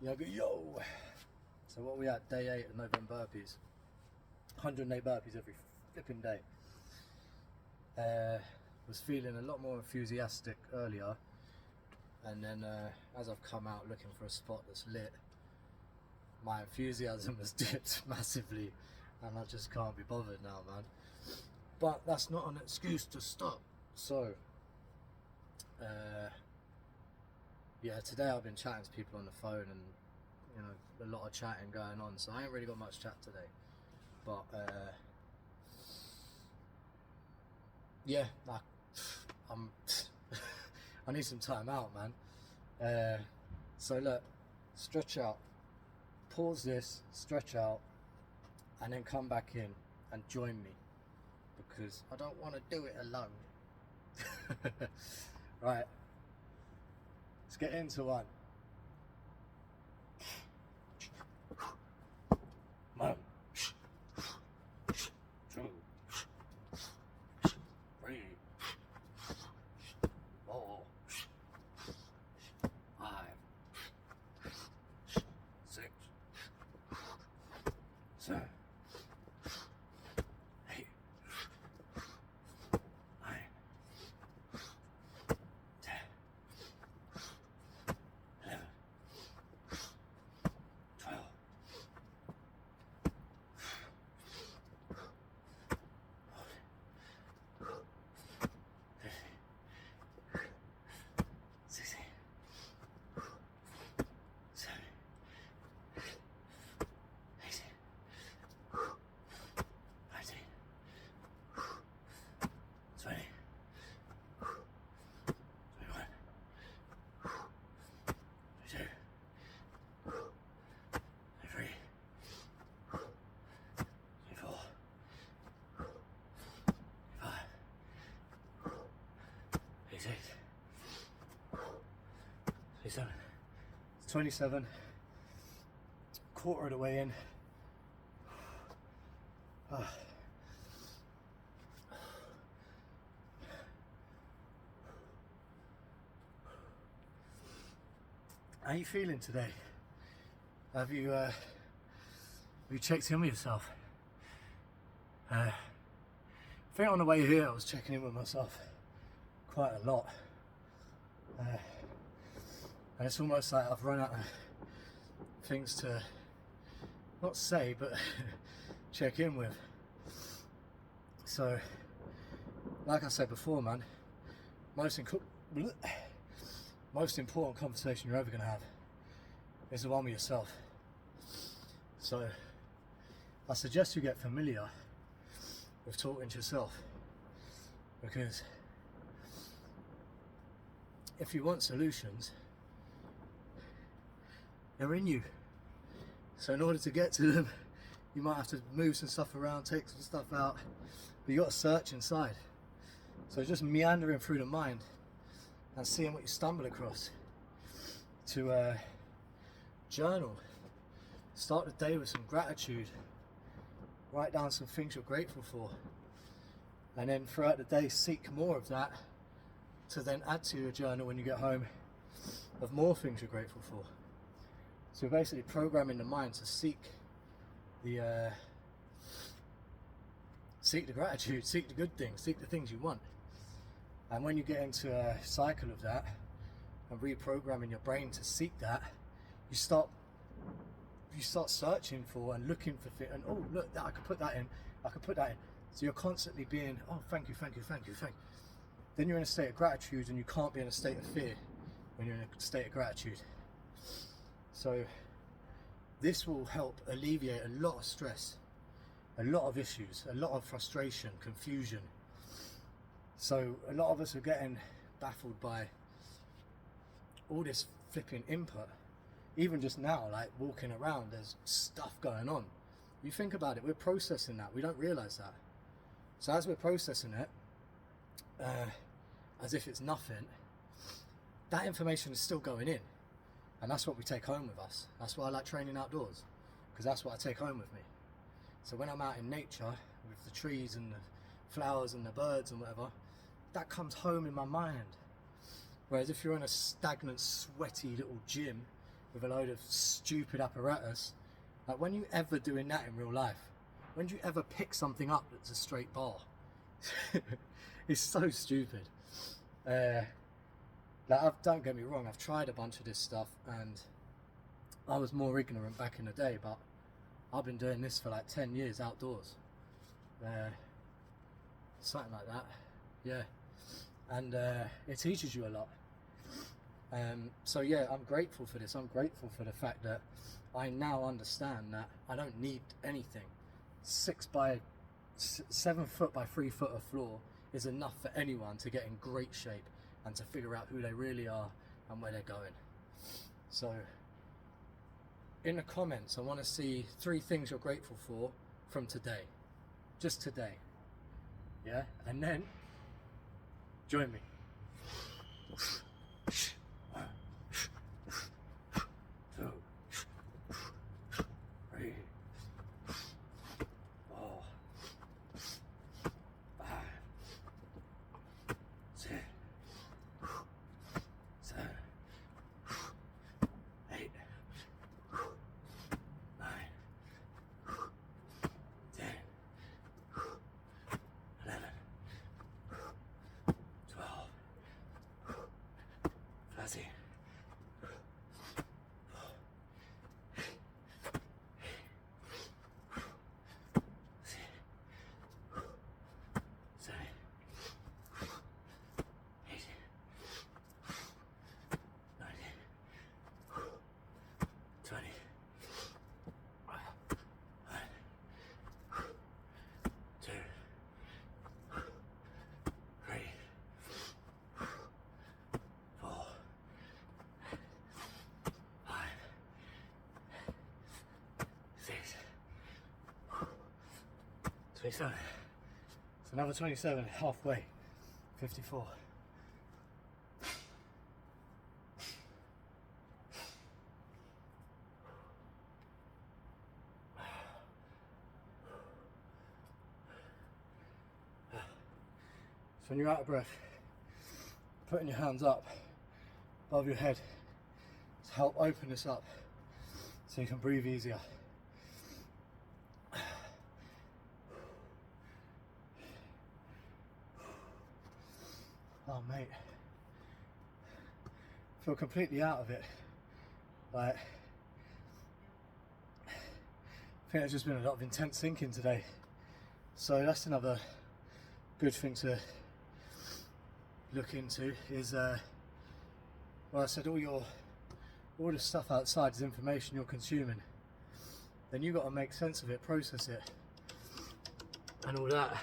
Yo! So what are we at? Day 8 of NovemBurpees. 108 burpees every flipping day. Was feeling a lot more enthusiastic earlier, and then as I've come out looking for a spot that's lit, my enthusiasm has dipped massively and I just can't be bothered now, man. But that's not an excuse to stop. So yeah, today I've been chatting to people on the phone, and you know, a lot of chatting going on, so I ain't really got much chat today. But yeah, I'm I need some time out, man. So look, stretch out, pause this, stretch out, and then come back in and join me, because I don't want to do it alone. Right, let's get into one. 1, 2, 3, 4, 5, 6, 7, 8, 9, 10, 11, 12, 16, 17, 18, 19, 20, 21, 22, 23, 24, 25, 26, 27, 27, quarter of the way in. How are you feeling today? Have you checked in with yourself? I think on the way here I was checking in with myself quite a lot, and it's almost like I've run out of things to not say but check in with. So like I said before, man, most important conversation you're ever going to have is the one with yourself. So I suggest you get familiar with talking to yourself, because if you want solutions, they're in you. So in order to get to them, you might have to move some stuff around, take some stuff out, but you got to search inside. So just meandering through the mind and seeing what you stumble across. To journal, start the day with some gratitude, write down some things you're grateful for, and then throughout the day seek more of that to then add to your journal when you get home of more things you're grateful for. So basically programming the mind to seek the gratitude, seek the good things, seek the things you want. And when you get into a cycle of that and reprogramming your brain to seek that, you start searching for and looking for things, and oh look, that I could put that in, I could put that in. So you're constantly being, oh thank you, thank you, thank you, thank you. Then you're in a state of gratitude, and you can't be in a state of fear when you're in a state of gratitude. So this will help alleviate a lot of stress, a lot of issues, a lot of frustration, confusion. So a lot of us are getting baffled by all this flipping input. Even just now, like walking around, there's stuff going on. You think about it, we're processing that, we don't realize that. So as we're processing it, as if it's nothing, that information is still going in. And that's what we take home with us. That's why I like training outdoors, because that's what I take home with me. So when I'm out in nature with the trees and the flowers and the birds and whatever, that comes home in my mind. Whereas if you're in a stagnant, sweaty little gym with a load of stupid apparatus. Like, when you ever doing that in real life? When do you ever pick something up that's a straight bar? It's so stupid. Don't get me wrong, I've tried a bunch of this stuff and I was more ignorant back in the day, but I've been doing this for like 10 years outdoors. Something like that, yeah. And it teaches you a lot. So yeah, I'm grateful for this. I'm grateful for the fact that I now understand that I don't need anything. 7 foot by 3 foot of floor is enough for anyone to get in great shape and to figure out who they really are and where they're going. So in the comments, I want to see 3 things you're grateful for from today, just today, yeah? And then join me. 1, 2, 3, 4, 5, 6, 7, 8, 9, 10, 11, 12, 13, 27. It's another 27, halfway. 54. So when you're out of breath, putting your hands up above your head to help open this up so you can breathe easier. Oh mate, I feel completely out of it. Like, I think there's just been a lot of intense thinking today. So that's another good thing to look into is, well, I said all the stuff outside is information you're consuming. Then you've got to make sense of it, process it, and all that.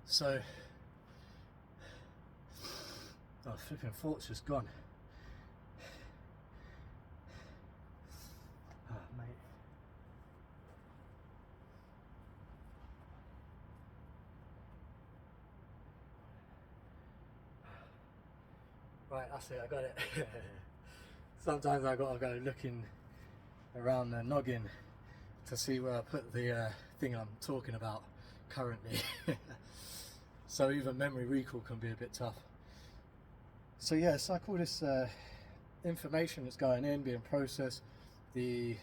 So, oh, flipping thought's just gone. Oh, mate. Right, that's it, I got it. Sometimes I gotta go looking around the noggin to see where I put the thing I'm talking about currently. So even memory recall can be a bit tough. So yes, I call this information that's going in, being processed, the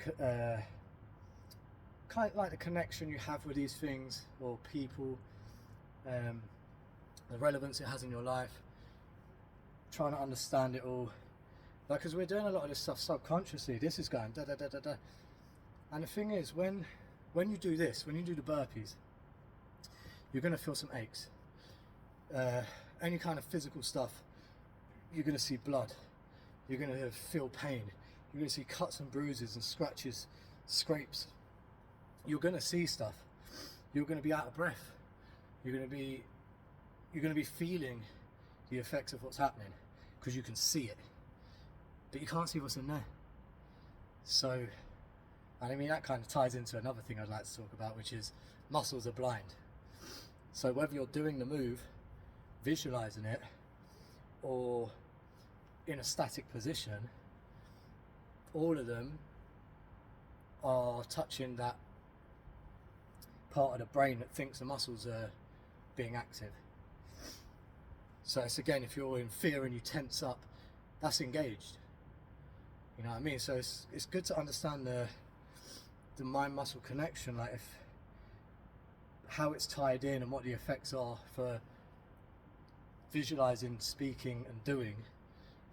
kind of like the connection you have with these things or people, the relevance it has in your life, trying to understand it all. Like, because we're doing a lot of this stuff subconsciously, this is going da da da da da. And the thing is, when you do this, when you do the burpees, you're going to feel some aches. Any kind of physical stuff, you're going to see blood, you're going to feel pain, you're going to see cuts and bruises and scratches, scrapes, you're going to see stuff, you're going to be out of breath, you're going to be feeling the effects of what's happening because you can see it, but you can't see what's in there. So, and I mean, that kind of ties into another thing I'd like to talk about, which is muscles are blind. So whether you're doing the move, visualizing it, or in a static position, all of them are touching that part of the brain that thinks the muscles are being active. So it's, again, if you're in fear and you tense up, that's engaged. You know what I mean? So it's good to understand the mind muscle connection, like how it's tied in and what the effects are for visualizing, speaking and doing,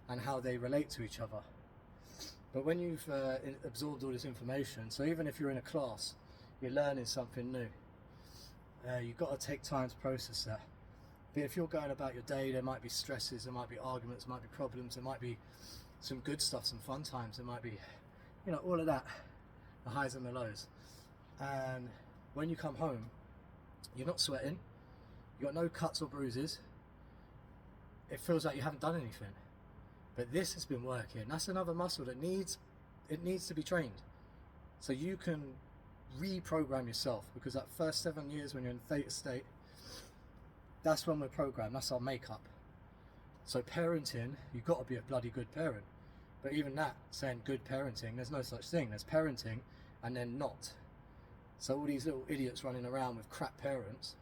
and how they relate to each other. But when you've absorbed all this information, so even if you're in a class, you're learning something new, you've got to take time to process that. But if you're going about your day, there might be stresses, there might be arguments, there might be problems, there might be some good stuff, some fun times, there might be, you know, all of that, the highs and the lows. And when you come home, you're not sweating, you've got no cuts or bruises, it feels like you haven't done anything. But this has been working. That's another muscle that needs to be trained. So you can reprogram yourself, because that first 7 years when you're in theta state, that's when we're programmed, that's our makeup. So parenting, you've got to be a bloody good parent. But even that, saying good parenting, there's no such thing. There's parenting and then not. So all these little idiots running around with crap parents,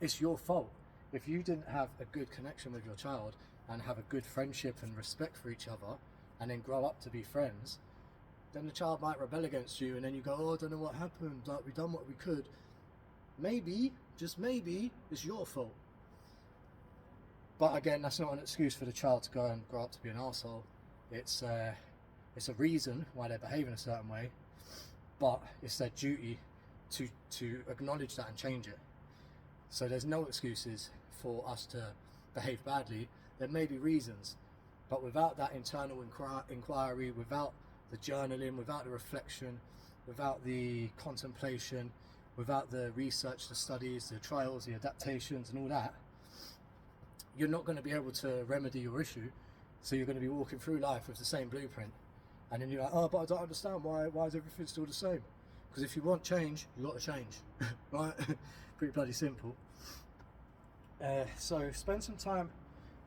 it's your fault. If you didn't have a good connection with your child and have a good friendship and respect for each other and then grow up to be friends, then the child might rebel against you, and then you go, oh, I don't know what happened, like we done what we could. Maybe, just maybe, it's your fault. But again, that's not an excuse for the child to go and grow up to be an arsehole. It's a reason why they're behaving a certain way, but it's their duty to acknowledge that and change it. So there's no excuses for us to behave badly. There may be reasons, but without that internal inquiry, without the journaling, without the reflection, without the contemplation, without the research, the studies, the trials, the adaptations and all that, you're not going to be able to remedy your issue. So you're going to be walking through life with the same blueprint, and then you're like, oh, but I don't understand, why is everything still the same? Because if you want change, you got to change. Right? Pretty bloody simple. So spend some time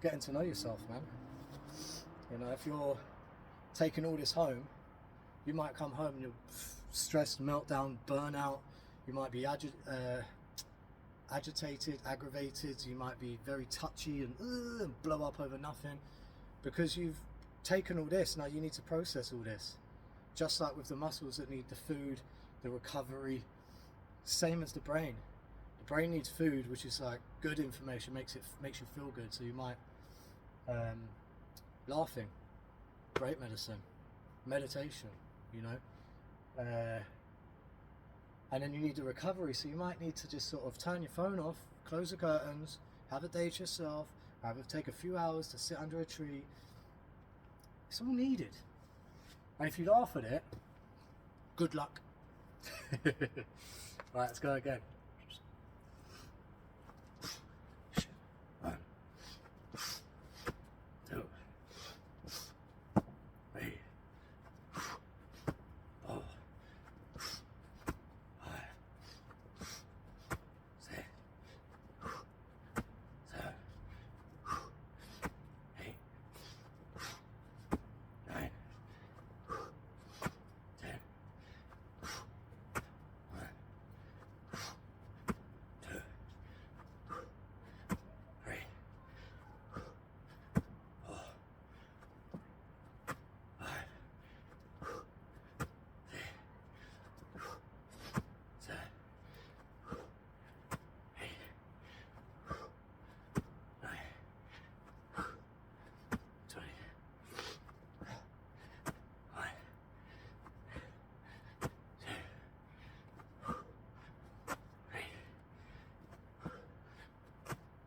getting to know yourself, man. You know, if you're taking all this home, you might come home and you're stressed, meltdown, burnout. You might be agitated, aggravated. You might be very touchy and blow up over nothing, because you've taken all this. Now you need to process all this, just like with the muscles that need the food, the recovery. Same as the brain. The brain needs food, which is like good information, makes you feel good. So you might laughing, great medicine, meditation, you know, and then you need the recovery. So you might need to just sort of turn your phone off, close the curtains, have a day to yourself, take a few hours to sit under a tree. It's all needed. And if you laugh at it, good luck. Right, let's go again. 1, 2, 3, 4, 5, 6, 7, 8, 9, 10. 1, 2, 3, 4, 5, 6, 7, 8, 9, 20. 1, 2, 3,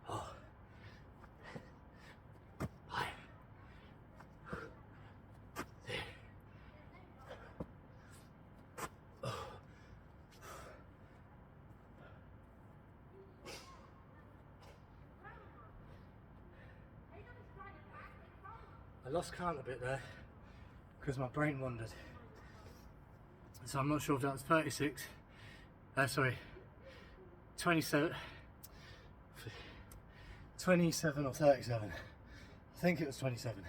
4, 5, 6. I lost count a bit there because my brain wandered. So I'm not sure if that was 36. Sorry, 27. 27 or 37. I think it was 27.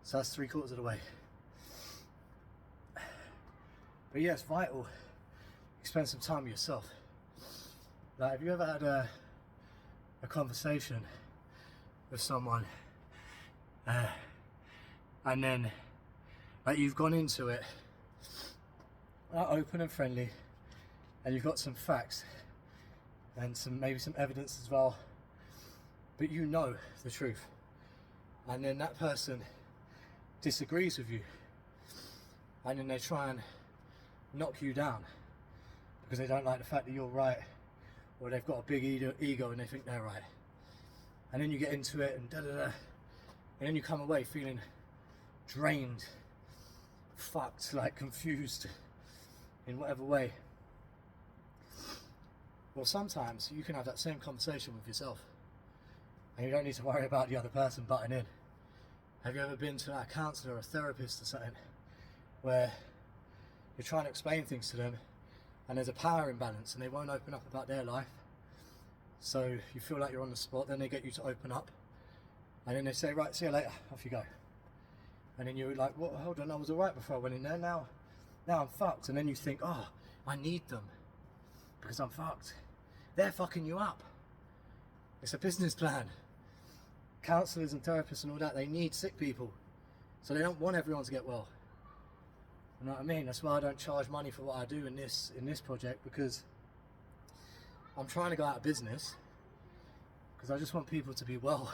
So that's 3/4 of the way. But yeah, it's vital you spend some time with yourself. Like, have you ever had a conversation with someone and then like you've gone into it open and friendly, and you've got some facts and maybe some evidence as well, but you know the truth, and then that person disagrees with you, and then they try and knock you down because they don't like the fact that you're right, or they've got a big ego and they think they're right, and then you get into it and and then you come away feeling drained, fucked, like confused in whatever way. Well, sometimes you can have that same conversation with yourself and you don't need to worry about the other person butting in. Have you ever been to a counsellor or a therapist or something where you're trying to explain things to them and there's a power imbalance and they won't open up about their life, so you feel like you're on the spot, then they get you to open up and then they say, right, see you later, off you go. And then you're like, well, hold on, I was alright before I went in there, now I'm fucked. And then you think, oh, I need them because I'm fucked. They're fucking you up. It's a business plan. Counsellors and therapists and all that, they need sick people, so they don't want everyone to get well. You know what I mean? That's why I don't charge money for what I do in this project, because I'm trying to go out of business because I just want people to be well.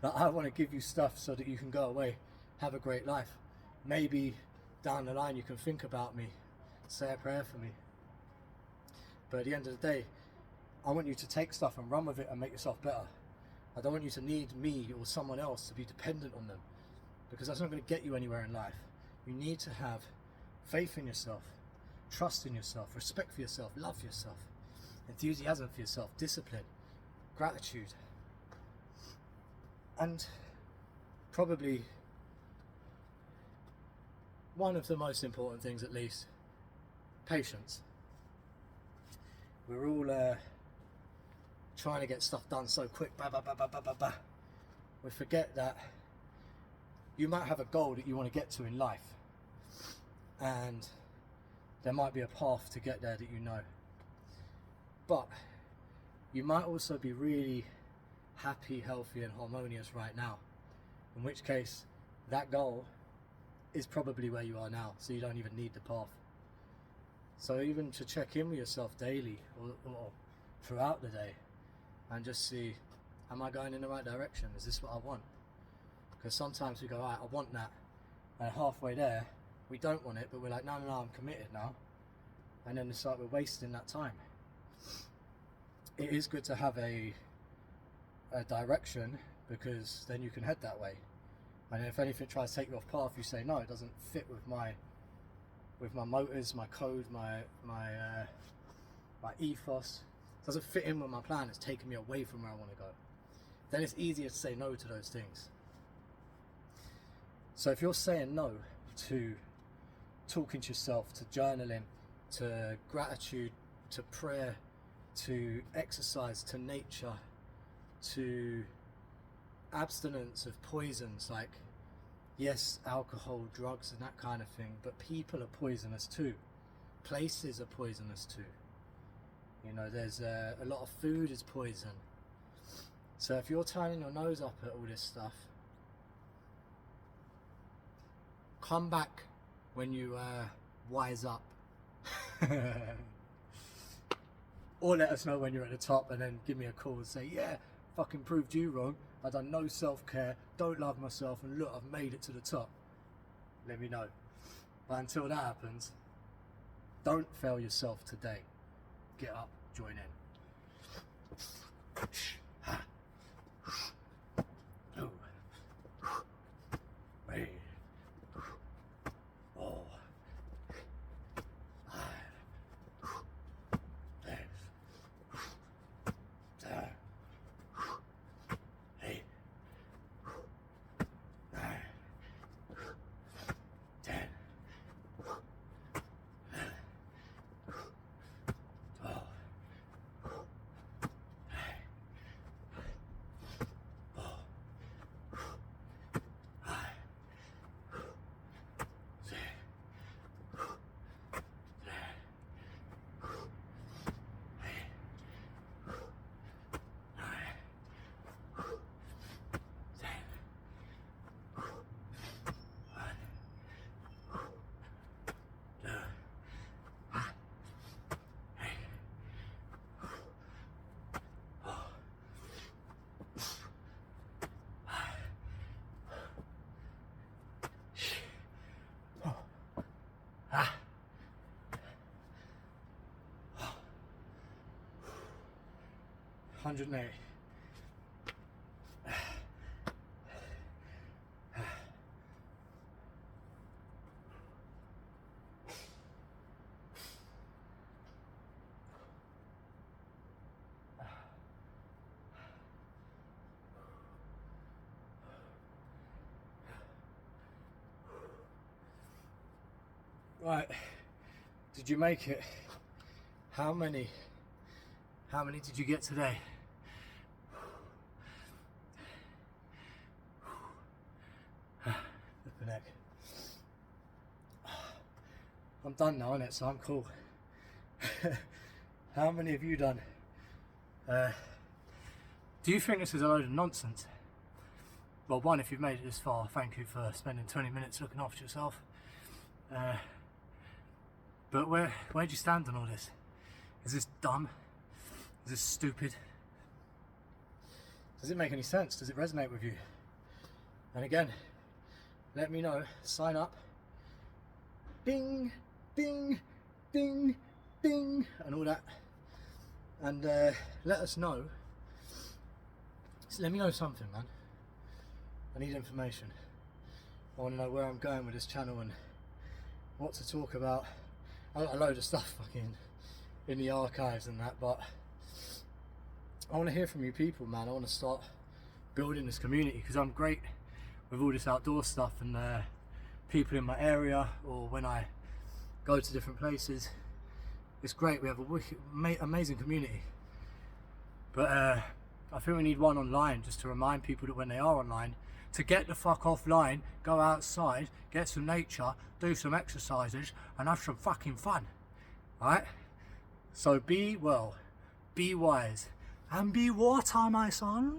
Like, I want to give you stuff so that you can go away, have a great life. Maybe down the line you can think about me, say a prayer for me. But at the end of the day, I want you to take stuff and run with it and make yourself better. I don't want you to need me or someone else to be dependent on them, because that's not going to get you anywhere in life. You need to have faith in yourself, trust in yourself, respect for yourself, love for yourself, enthusiasm for yourself, discipline, gratitude, and probably one of the most important things, at least, patience. We're all trying to get stuff done so quick, we forget that you might have a goal that you want to get to in life, and there might be a path to get there that you know, but you might also be really happy, healthy and harmonious right now, in which case that goal is probably where you are now, so you don't even need the path. So even to check in with yourself daily or throughout the day and just see, am I going in the right direction? Is this what I want? Because sometimes we go, right, I want that, and halfway there we don't want it, but we're like, no, I'm committed now, and then it's like we're wasting that time. It is good to have a direction, because then you can head that way, and if anything tries to take you off path, you say, no, it doesn't fit with my motors, my code, my ethos, it doesn't fit in with my plan, it's taking me away from where I want to go. Then it's easier to say no to those things. So if you're saying no to talking to yourself, to journaling, to gratitude, to prayer, to exercise, to nature, to abstinence of poisons, like, yes, alcohol, drugs and that kind of thing, but people are poisonous too. Places are poisonous too. You know, there's a lot of food is poison. So if you're turning your nose up at all this stuff, come back when you wise up. Or let us know when you're at the top, and then give me a call and say, yeah, fucking proved you wrong. I've done no self-care, don't love myself, and look, I've made it to the top. Let me know. But until that happens, don't fail yourself today. Get up, join in. 108. Right, did you make it? How many did you get today? The neck. I'm done now, innit? So I'm cool. How many have you done? Do you think this is a load of nonsense? Well, one, if you've made it this far, thank you for spending 20 minutes looking after yourself. But where do you stand on all this? Is this dumb? Is this stupid? Does it make any sense? Does it resonate with you? And again, let me know. Sign up. Ding, ding, ding, ding, and all that. And let us know. So let me know something, man. I need information. I want to know where I'm going with this channel and what to talk about. I've got a load of stuff fucking in the archives and that, but I want to hear from you people, man. I want to start building this community because I'm great with all this outdoor stuff and people in my area, or when I go to different places. It's great. We have a wicked, amazing community, but I think we need one online just to remind people that when they are online, to get the fuck offline, go outside, get some nature, do some exercises, and have some fucking fun. Alright? So be well, be wise, and be water, my son.